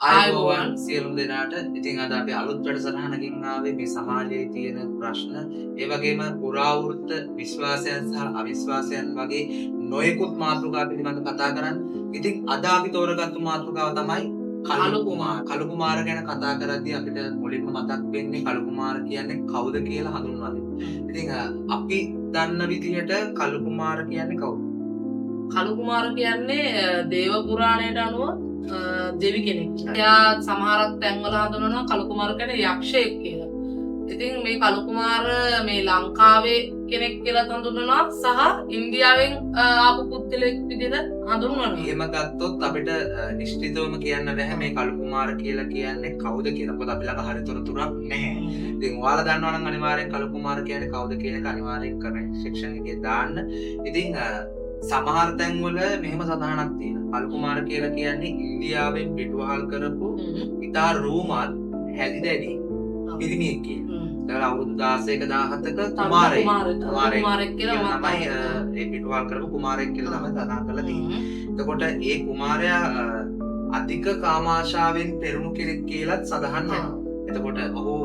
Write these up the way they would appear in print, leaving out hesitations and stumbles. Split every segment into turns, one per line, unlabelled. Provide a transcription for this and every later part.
ආයුබෝවන් සියලුම දෙනාට. ඉතින් අද අපි අලුත් වැඩසටහනකින් ආවේ මේ සමාජයේ තියෙන ප්‍රශ්න, ඒ වගේම පුරාවෘත්ත විශ්වාසයන් සහ අවිශ්වාසයන් වගේ නොයෙකුත් මාතෘකා පිළිබඳව කතා කරන්න. ඉතින් අද අපි තෝරගත්තු මාතෘකාව තමයි කළු කුමාර. කළු කුමාර ගැන කතා කරද්දී අපිට මුලින්ම මතක් වෙන්නේ කළු කුමාර කියන්නේ කවුද කියලා හඳුන්වා දෙන්න. ඉතින් අපි දන්න විදිහට කළු කුමාර කියන්නේ කවුද?
කළු කුමාර කියන්නේ දේව පුරාණයට අනුව දෙවි කෙනෙක්. එයා සමහරක් තැන්වල හඳුන්වනවා කළු කුමාර කියන්නේ යක්ෂයෙක් කියලා. ඉතින් මේ කළු කුමාර මේ ලංකාවේ කෙනෙක් කියලා හඳුන්වනවා සහ ඉන්දියාවෙන් ආපු පුද්ගලෙක් විදිහට හඳුන්වනවා.
එහෙම ගත්තොත් අපිට නිශ්චිතවම කියන්න බෑ මේ කළු කුමාර කියලා කියන්නේ කවුද කියලා. මොකද අපි ළඟ හරි තොරතුරක් නැහැ. ඉතින් ඔයාලා දන්නවා නම් අනිවාර්යෙන් කළු කුමාර කියන්නේ කවුද කියන එක අනිවාර්යෙන් කමෙන්ට් සෙක්ෂන් එකේ දාන්න. ඉතින් සමහර තැන්වල මෙහෙම සඳහනක් තියෙනවා. කළු කුමාර කියලා කියන්නේ ඉන්දියාවෙන් පිටුවහල් කරපු ඉතා රූමත් හැදි දැඩි පිරිමියෙක් කියනවා. දැන් අවුරුදු 16ක 17ක කුමාරයෙක් කියලා තමයි ඒ පිටුවහල් කරපු කුමාරයෙක් කියලා තමයි සඳහන් කරලා තියෙන්නේ. එතකොට ඒ කුමාරයා අධික කාමාශාවෙන් පෙරුණු කෙනෙක් කියලාත් සඳහන් වෙනවා. එතකොට ඔහු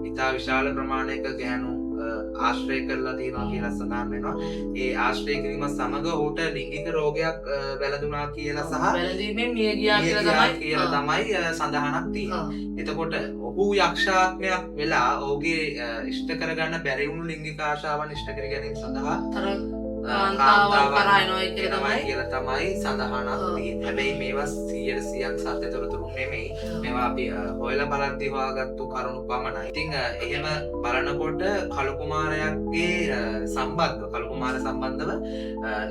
ඉතා විශාල ප්‍රමාණයක ගැහැණු ආශ්‍රය කරලා තියෙනවා කියලා සඳහන් වෙනවා. ඒ ආශ්‍රය කිරීම සමග ඔහුට ලිංගික රෝගයක් වැළඳුණා කියලා සහ
වැළඳීමෙන් මිය ගියා
කියලා තමයි සඳහනක් තියෙනවා. එතකොට ඔහු යක්ෂාත්මයක් වෙලා ඔහුගේ ඉෂ්ට කරගන්න බැරි වුණු ලිංගික ආශාවන් ඉෂ්ට කර ගැනීම සඳහා
කාන්තාවන් කරා එනවා
කියලා තමයි සඳහනක් තියෙන්නේ. හැබැයි මේවා 100%ක් සත්‍ය තොරතුරු නෙමෙයි. මේවා අපි හොයලා බලද්දී හොයාගත්තු කරුණු පමණයි. ඉතින් එහෙම බලනකොට කළු කුමාරයාගේ කළු කුමාර සම්බන්ධව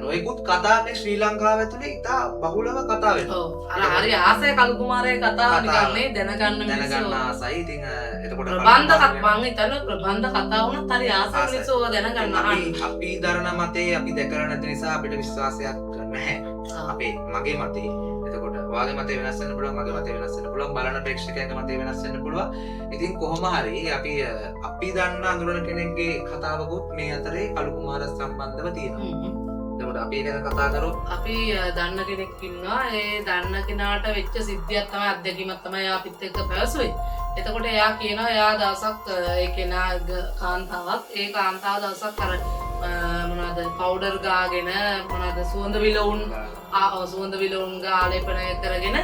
නොයෙකුත් කතා මේ ශ්‍රී ලංකාව ඇතුලේ ඉතා බහුලව කතා වෙනවා.
ඔව්. හරි ආසයි කළු කුමාරයාගේ කතාව නිකන් මේ දැනගන්න
ආසයි. ඉතින් එතකොට
මං හිතන්නේ ප්‍රබන්ධ කතා වුණත් හරි ආසයි මිනිස්සු ඔය දැනගන්න
අපි දරන මතේ අපි දැකලා නැති නිසා අපිට විශ්වාසයක් නැහැ. මගේ මතේ. එතකොට ඔයාගේ මතේ වෙනස් වෙන්න පුළුවන්, මගේ මතේ වෙනස් වෙන්න පුළුවන්, බලන ප්‍රේක්ෂකයන්ගේ මතේ වෙනස් වෙන්න පුළුවන්. ඉතින් කොහොම හරි අපි දන්න අඳුරන කෙනෙක්ගේ කතාවකුත් මේ අතරේ කළු කුමාර සම්බන්ධව තියෙනවා. එතකොට අපි ඒක කතා කරොත්
අපි දන්න කෙනෙක් ඉන්නවා. ඒ දන්න කෙනාට වෙච්ච සිද්ධියක් තමයි අත්දැකීමක් තමයි අපිත් එක්ක පැවසුවේ. එතකොට එයා කියනවා එයා දවසක් ඒ කෙනා කාන්තාවක් ඒ කාන්තාව දවසක් අර මොනවාද පවුඩර් ගාගෙන මොනවාද සුවඳ විලවුන් ආලේපනය කරගෙන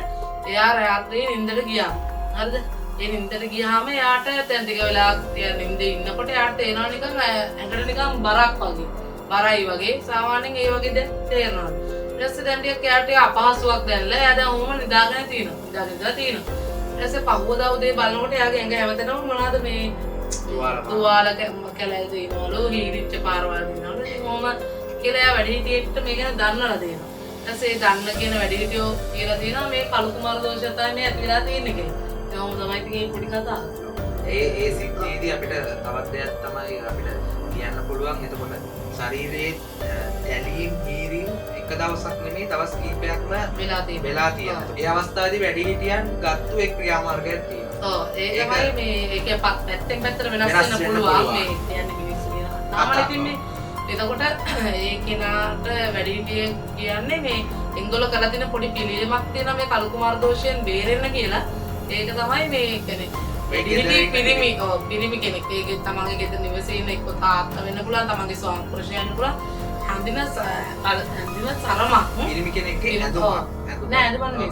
එයා රාත්‍රියේ නිින්දට ගියා. හරිද? ඒ නිින්දට ගියාම එයාට දැන් ටික වෙලාවක් නිින්දේ ඉන්නකොට එයාට තේරෙනවා නිකන් ඇඟට නිකන් බරක් වගේ. බරයි වගේ සාමාන්‍යයෙන් ඒ වගේ දැන් තේරෙනවා. ඊට පස්සේ දැන් ටික එයාට අපහසුයක් දැනලා එයා දැන් ඔහොම නිදාගෙන තියෙනවා. ඊට පස්සේ පහුවදා උදේ බලනකොට එයාගේ ඇඟ හැමතැනම මොනවාද මේ තුවාල කැලෑ දිනවලු හීරිච්ච පාරවල් දිනවලු. ඉතින් ඔහොම කියලා එයා වැඩිහිටියෙක්ට මේක දන්නලා දෙනවා. ඊට පස්සේ ඒ දන්න කියන වැඩිහිටියෝ කියලා තියෙනවා මේ කළු කුමාර දෝෂය තමයි මේ ඇති වෙලා තියෙන්නේ කියලා. ඒ ඔහොම තමයි ඉතින් මේ පොඩි කතාව.
ඒ සිද්ධියේදී අපිට තවත් දෙයක් තමයි අපිට කියන්න පුළුවන්. එතකොට ශරීරයේ තැලීම් හීරීම් එක දවසක් නෙමෙයි දවස් කිහිපයක්ම වෙලා තියෙනවා. ඒ අවස්ථාවේදී වැඩිහිටියන් ගත්තු එක් ක්‍රියාමාර්ගයක් තියෙනවා.
ඔව් ඒ තමයි මේ ඒකේ පැත්තෙන් පැත්තට වෙනස් වෙන්න පුළුවන් මේ කියන්නේ මිනිස්සු කියන. තාමත් ඉතින් මේ එතකොට ඒ කෙනාට වැඩිහිටිය කියන්නේ මේ එංගොල්ලෝ කරලා තියෙන පොඩි පිළියමක් තියෙනවා මේ කළු කුමාර දෝෂයෙන් බේරෙන්න කියලා. ඒක තමයි මේ කියන්නේ පිරිමි කෙනෙක්. ඒකේ තමන්ගේ ගෙදර නිවසේ ඉන්න එක්ක තාත්තා වෙන්න පුළුවන්, තමන්ගේ ස්වාමි පුරුෂයා වෙන්න පුළුවන්. හඳින සරමක්
පිරිමි කෙනෙක්ගේ ඇඳුමක්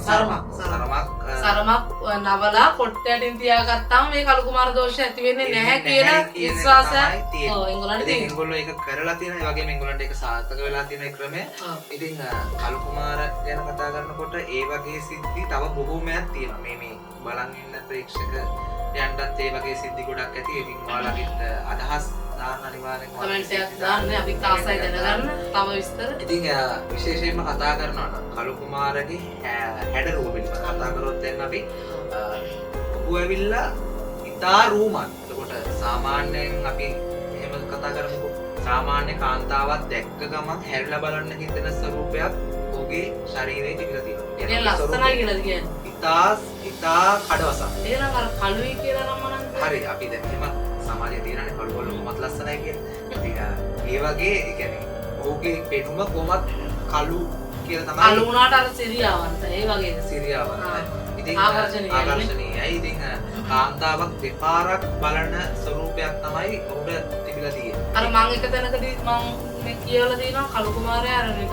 සරමක් නවලා කොට්ටයටින් තියාගත්තාම මේ කළු කුමාර දෝෂය ඇති වෙන්නේ නැහැ කියලා විශ්වාසයක් ඒගොල්ලන්ට තියෙනවා.
ඒගොල්ලෝ ඒක කරලා තියෙන ඒ වගේම ඒගොල්ලන්ට ඒක සාර්ථක වෙලා තියෙන ක්‍රමය. ඉතින් කළු කුමාර ගැන කතා කරනකොට ඒ වගේ සිද්ධි තව බොහෝමයක් තියෙනවා. මේ බලන් ඉන්න ප්‍රේක්ෂකයන්ටත් ඒ වගේ සිද්ධි ගොඩක් ඇති. ඉතින් ඔයාලගෙත් අදහස් දාන්න අනිවාර්යෙන්
කමෙන්ට් එකක් දාන්න. අපි ආසයි දැනගන්න තව විස්තර.
ඉතින් විශේෂයෙන්ම කතා කරනවා නම් කළු කුමාරගේ හැඩරුව පිළිබඳව කතා කරොත් දැන් අපි ඔහු ඇවිල්ලා ඉතා රූමත්. එතකොට සාමාන්‍යයෙන් අපි එහෙම කතා කරමුකෝ. සාමාන්‍ය කාන්තාවක් දැක්ක ගමන් හැරිලා බලන්න හිතෙන ස්වරූපයක් ඔහුගේ ශරීරයේ තිබිලා තියෙනවා.
ඒ ලස්සනයි කියලා කියන්නේ.
ඉතා කඩවසක්.
එහෙනම් අර කළුයි කියලා නම් මනන්
හරි අපි දැන් එහෙම සමාජයේ තියෙනනේ කළු කොමත් ලස්සනයි කියලා. ඉතින් ඒ වගේ ඒ කියන්නේ ඔහුගේ පෙනුම කොමත් කළු කියලා තමයි.
කළු වුණාට අර සිරියාවන්ත ඒ වගේ
සිරියාවන්ත. ඉතින්
ආකර්ෂණීයයි.
ආකර්ෂණීයයි. ඉතින් කාන්තාවක් දෙපාරක් බලන ස්වරූපයක් තමයි ඔහුට තිබිලා තියෙන්නේ.
අර මං එක තැනකදී මං කියලා තියෙනවා කළු කුමාරයා අර එක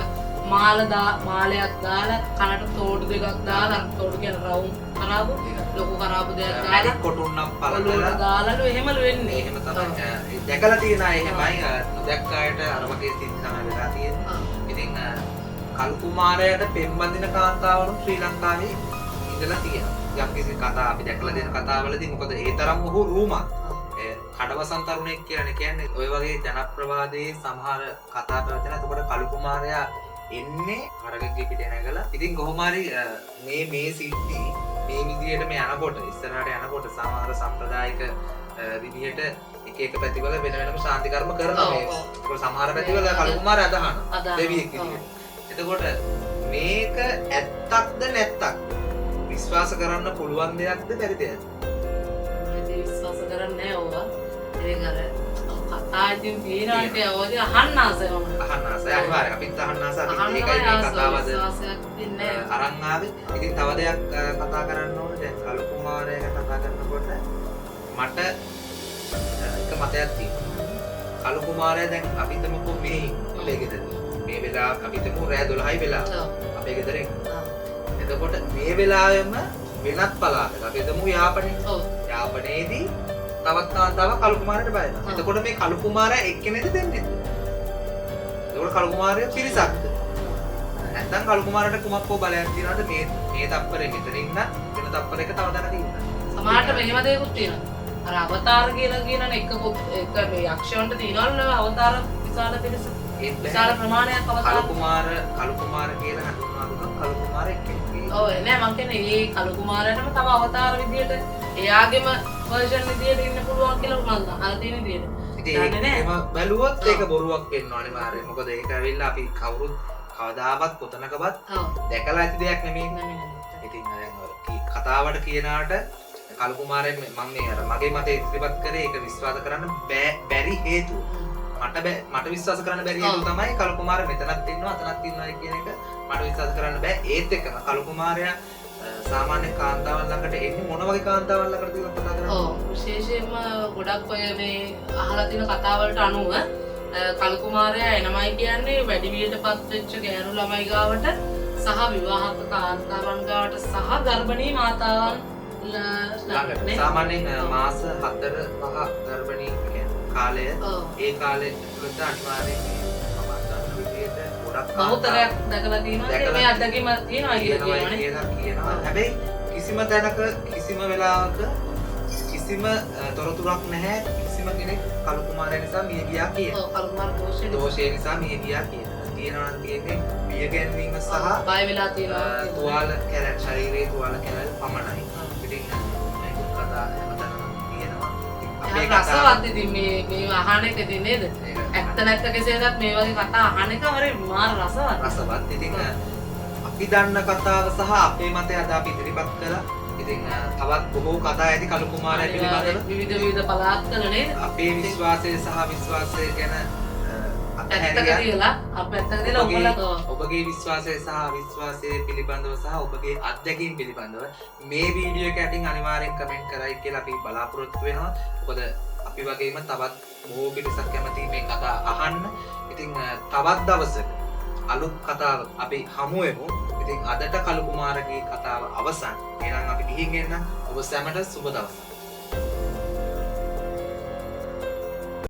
මාලයක් දාලා කනට තෝඩු දෙකක් දාලා තෝඩු කියන රවුම් කරාබු ලොකු කරාබු දෙකක් දාලා
මැඩික් කොටුන්නක් පළදලා
දාලාලු එහෙමලු වෙන්නේ.
එහෙම තමයි. දැකලා තියෙන අය එහෙමයි. නොදැක්ක අයට අර වගේ සිද්ධ තමයි වෙලා තියෙන්නේ. ඉතින් කළු කුමාරයාට පෙම්බඳින කාන්තාවරු ශ්‍රී ලංකාවේ ඉඳලා තියෙනවා. යම්කිසි කතා අපි දැකලා දෙන කතාවලදී මොකද ඒ තරම් ඔහු රූමත්. කඩවසන් තරුණෙක් කියලානේ කියන්නේ. ඔය වගේ ජනප්‍රවාදයේ සමහර කතා පැවැතෙන. එතකොට කළු කුමාරයා එන්නේ අරගෙගේ පිට නැගලා. ඉතින් කොහොම හරි මේ සිද්ධි මේ විදිහට මේ යනකොට ඉස්සරහට යනකොට සමහර සම්ප්‍රදායික විදිහට එක පැතිවල වෙන වෙනම ශාන්ති කර්ම කරනවා මේ. ඒක සමහර පැතිවල කළු කුමාරයා අදහනවා. දෙවියෙක් විදිහට. එතකොට මේක ඇත්තක්ද නැත්තක් විශ්වාස කරන්න පුළුවන් දෙයක්ද බැරි දෙයක්ද?
විශ්වාස කරන්නේ නැහැ ඕවා. ඒක අර කතා ඉතින් තියෙනවාට ඕක අහන්න ආසයි මම.
අහන්න ආසයි අනිවාර්යයෙන් අපිත් අහන්න ආසයි. අපිත් ඒකයි මේ කතාවද අරන් ආවේ. ඉතින් තව දෙයක් කතා කරන්න ඕනේ. දැන් කළු කුමාරයා කතා කරනකොට මට එක මතයක් තියෙනවා. කළු කුමාරයා දැන් අපි හිතමුකෝ මේ අපේ ගෙදර. මේ වෙලාව අපි හිතමු රෑ 12යි වෙලාව. අපේ ගෙදරින්. එතකොට මේ වෙලාවෙම වෙනත් පළාතක අපි හිතමු යාපනයේ. යාපනයේදී තවත් කාන්තාවක් කළු කුමාරයාට බය වෙනවා. එතකොට මේ කළු කුමාරයා එක්කෙනෙක්ද දෙන්නෙක්ද? එතකොට කළු කුමාරයා පිරිසක්ද? නැත්නම් කළු කුමාරයාට කුමක් හෝ බලයක් තියනවද මේ තප්පරේ මෙතන ඉන්න වෙන තප්පරයක තව දැනක ඉන්න?
සමහරට මෙහෙම දෙයක්ත් තියෙනවා. අර අවතාර කියලා කියනනේ එක මේ යක්ෂයන්ට තියෙනවලු අවතාර විශාල පිරිස. විශාල ප්‍රමාණයක් අවතාර
කළු කුමාර කියලා හඳුන්වා දුන්නා කළු කුමාර එක්කෙනෙක්.
ඔව් නෑ මං කියන්නේ මේ කළු කුමාරයාටම තව අවතාර විදියට එයාගේම වර්ෂන් විදියට ඉන්න පුළුවන් කියලා මම අහලා තියෙන විදියට.
ඉතින් ඒක බැලුවොත් ඒක බොරුවක් වෙන්න අනිවාර්යයෙන්. මොකද ඒක ඇවිල්ලා අපි කවුරුත් කවදාවත් කොතනකවත් දැකලා ඇති දෙයක් නෙමෙයි. ඉතින් කතාවට කියනාට කළු කුමාරයා මම මේ අර මගේ මතය ඉදිරිපත් කරේ ඒක විශ්වාස කරන්න බැරි හේතුව. මට විශ්වාස කරන්න බැරි හේතුව තමයි කළු කුමාරයා මෙතනත් ඉන්නවා අතනත් ඉන්නවා කියන එක මට විශ්වාස කරන්න බෑ. ඒත් එක්කම කළු කුමාරයා සාමාන්‍ය කාන්තාවන් ළඟට එන්නේ මොන වගේ කාන්තාවන් ළඟටද කියලා කතා කරන්නේ?
ඔව් විශේෂයෙන්ම ගොඩක් ඔය මේ අහලා තියෙන කතාවලට අනුව කළු කුමාරයා එනමයි කියන්නේ වැඩි වියටපත් වෙච්ච ගෑනු ළමයි ගාවට සහ විවාහක කාන්තාවන් ගාවට සහ ගර්භණී මාතාවන්
ළඟට සාමාන්‍යයෙන් මාස 4-5 ගර්භණී කාලය ඒ කාලේ තුලට අනිවාර්යයෙන්
බහුතරයක් දැකලා තියෙනවා. මේ අත්දැකීම තියෙනවා
කියනවා. හැබැයි කිසිම තැනක කිසිම වෙලාවක කිසිම තොරතුරක් නැහැ. කිසිම කෙනෙක් කළු කුමාරයා නිසා මිය ගියා කියනවා.
කළු කුමාර
දෝෂය නිසා මිය ගියා කියනවා. තියෙනවා නම් තියෙන්නේ මිය ගැන්වීම සහ
බය වෙලා තියෙනවා.
තුවාල කැරක් ශරීරයේ තුවාල කැරල් පමණයි. ඉතින් මේක කතා හැමතැනම තියෙනවා.
අපේ රසවත් ඉතින් මේ අහන එකදී නේද? ඇත්ත නැත්ත කෙසේදත් මේ වගේ කතා අහන එක හරි මාර
රසවත්. ඉතින් අපි දන්න කතාව සහ අපේ මතය අද අපි ඉදිරිපත් කළා. ඉතින් තවත් බොහෝ කතා ඇති කළු කුමාරයා පිළිබඳව
විවිධ පළාත්වල නේද?
අපේ විශ්වාසය සහ විශ්වාසය ගැන ඔබගේ විශ්වාසය සහ විශ්වාසය පිළිබඳව සහ ඔබගේ අත්දැකීම් පිළිබඳව මේ වීඩියෝ එක යටින් අනිවාර්යෙන් කමෙන්ට් කරයි කියලා අපි බලාපොරොත්තු වෙනවා. මොකද අපි වගේම තවත් බොහෝ පිරිසක් කැමති මේ කතා අහන්න. ඉතින් තවත් දවසක අලුත් කතාවක් අපි හමු වෙමු. ඉතින් අදට කළු කුමාරගේ කතාව අවසන්. එහෙනම් අපි ගිහින් එන්න. ඔබ සැමට සුබ දවසක්.